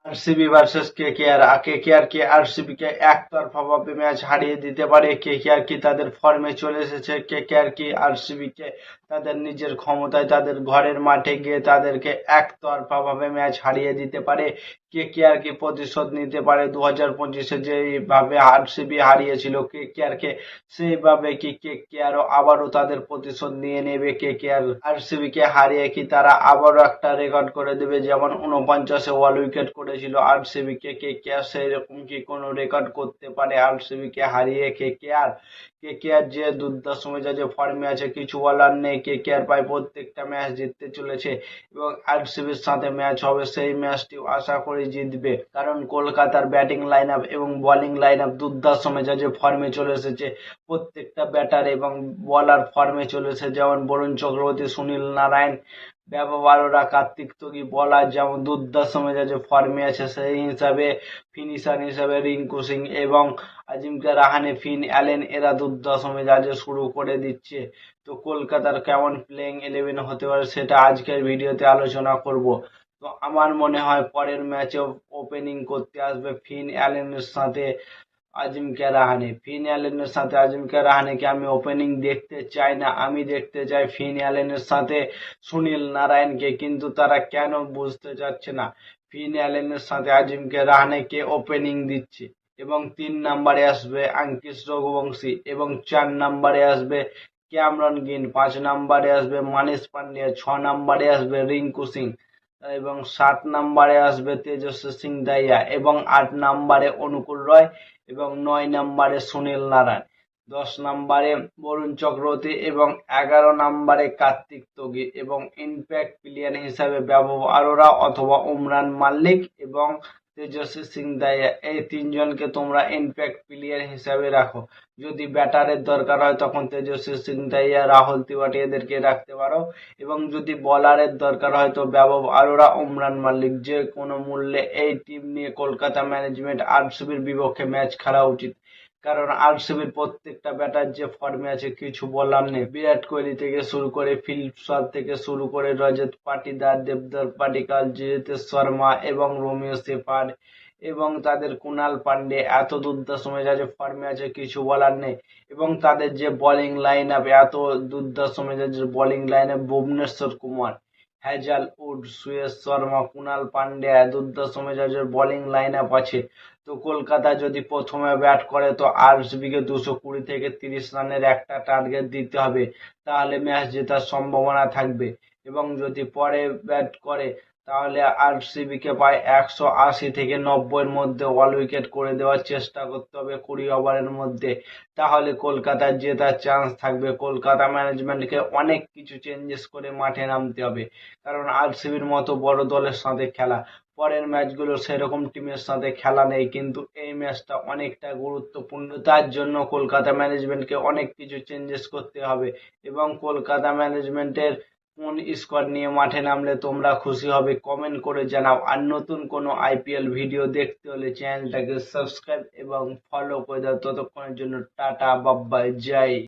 RCB versus KKR. KKR কি RCB কে একতরফা ভাবে ম্যাচ হারিয়ে দিতে পারে? কেকেআর কি তাদের ফর্মে চলে এসেছে? কেকেআর কি আরসিবি কে তাদের নিজের ক্ষমতায় তাদের ঘরের মাঠে গিয়ে তাদেরকে একতরফা ভাবে ম্যাচ হারিয়ে দিতে পারে? কেকেআর কি প্রতিশোধ নিতে পারে 2025-এ যেভাবে আরসিবি হারিয়েছিল কেকেআর কে, সেইভাবে কি কেকেআরও আবারও তাদের প্রতিশোধ নিয়ে নেবে? কেকেআর আরসিবি কে হারিয়ে কি তারা আবারও একটা রেকর্ড করে দেবে, যেমন 49-এ অল উইকেট করেছিল আরসিবি কে কেকেআর, সেই রকম কি কোনো রেকর্ড করতে পারে আরসিবি কে হারিয়ে কেকেআর? কেকেআর যে দুর্দান্ত মেজাজে ফর্মে আছে, কিছু বলার নেই। কেকেআর প্রায় প্রত্যেকটা ম্যাচ জিততে চলেছে এবং আরসিবির সাথে ম্যাচ হবে, সেই ম্যাচটিও আশা করি জিতবে, কারণ কলকাতার ব্যাটিং লাইন আপ এবং বোলিং লাইন আপ দুর্দান্ত মেজাজে ফর্মে চলে এসেছে। প্রত্যেকটা ব্যাটার এবং বলার ফর্মে চলে এসেছে, যেমন বরুণ চক্রবর্তী, সুনীল নারায়ণ, ব্যবহার আরোরা, কার্তিক তোগি বলার যেমন দুর্দান্ত মেজাজে ফর্মে আছে, সেই হিসাবে ফিনিশার হিসাবে রিঙ্কু সিং এবং আজিঙ্কা রাহানে, ফিন অ্যালেন এরা দুর্দান্ত মেজাজে শুরু করে দিচ্ছে। তো কলকাতার কেমন প্লেইং 11 হতে পারে সেটা আজকের ভিডিওতে আলোচনা করব। তো আমার মনে হয় পরের ম্যাচে ওপেনিং করতে আসবে ফিন অ্যালেনের সাথে আজিঙ্কা রাহানে। ফিন অ্যালেনের সাথে আজিঙ্কা রাহানেকে আমি ওপেনিং দেখতে চাই না, আমি দেখতে চাই ফিন অ্যালেনের সাথে সুনীল নারায়ণকে, কিন্তু তারা কেন বুঝতে চাচ্ছে না। ফিন অ্যালেনের সাথে আজিঙ্কা রাহানেকে ওপেনিং দিচ্ছে এবং 3 নম্বরে আসবে আঙ্কিশ রঘুবংশী এবং 4 নম্বরে আসবে ক্যামরন গ্রিন, 5 নম্বরে আসবে মানিশ পান্ডিয়া, 6 নম্বরে আসবে রিঙ্কু সিং এবং 7 নম্বরে আসবে তেজস্বী সিং দাহিয়া এবং 8 নম্বরে অনুকূল রয় এবং 9 নম্বরে সুনীল নারায়ণ, 10 নম্বরে বরুণ চক্রবর্তী এবং 11 নম্বরে কার্তিক তোগি এবং ইম্প্যাক্ট প্লেয়ার হিসাবে বৈভব অরোরা অথবা উমরান মালিক এবং তেজস্বী সিং দাহিয়া, এই তিনজনকে তোমরা ইম্প্যাক্ট প্লেয়ার হিসাবে রাখো। যদি ব্যাটারের দরকার হয় তখন তেজস্বী সিং দাহিয়া, রাহুল তিওয়াটি এদেরকে রাখতে পারো এবং যদি বলারের দরকার হয় তো বৈভব অরোরা, উমরান মালিক, যে কোনো মূল্যে এই টিম নিয়ে কলকাতা ম্যানেজমেন্ট আরসিবির বিপক্ষে ম্যাচ খেলা উচিত, কারণ আরসিবির প্রত্যেকটা ব্যাটার যে ফর্মে আছে কিছু বলার নেই। বিরাট কোহলি থেকে শুরু করে ফিলিপ সার থেকে শুরু করে রজত পাটিদার, দেবদত্ত পাডিক্কাল, জিতেশ শর্মা এবং রোমিও শেফার্ড এবং তাদের কুনাল পান্ডে এত দুর্দান্ত মেজাজে ফর্মে আছে কিছু বলার নেই। এবং তাদের যে বোলিং লাইন আপ, এত দুর্দান্ত মেজাজের bowling line up, Bhuvneshwar Kumar, Hazlewood, Suyash Sharma, Krunal Pandya, দুর্দান্ত মেজাজের বোলিং লাইন আপ আছে। তো কলকাতা যদি প্রথমে ব্যাট করে তো আরসিবি কে 220 থেকে 30 রানের একটা টার্গেট দিতে হবে, তাহলে ম্যাচ জেতার সম্ভাবনা থাকবে। এবং যদি পরে ব্যাট করে তাহলে আরসিবি কে প্রায় 180 থেকে 90-এর মধ্যে অল উইকেট করে দেওয়ার চেষ্টা করতে হবে 20 ওভারের মধ্যে, তাহলে কলকাতার জেতার চান্স থাকবে। কলকাতা ম্যানেজমেন্টকে অনেক কিছু চেঞ্জেস করে মাঠে নামতে হবে, কারণ আরসিবির মতো বড় দলের সাথে খেলা, পরের ম্যাচগুলো সেরকম টিমের সাথে খেলা নেই, কিন্তু এই ম্যাচটা অনেকটা গুরুত্বপূর্ণ, তার জন্য কলকাতা ম্যানেজমেন্টকে অনেক কিছু চেঞ্জেস করতে হবে। এবং কলকাতা ম্যানেজমেন্টের কোন স্কোয়াড নিয়ে মাঠে নামলে তোমরা খুশি হবে কমেন্ট করে জানাও। আর নতুন কোনো আইপিএল ভিডিও দেখতে হলে চ্যানেলটাকে সাবস্ক্রাইব এবং ফলো করে দাও। ততক্ষণের জন্য টাটা, বাই বাই, জয়।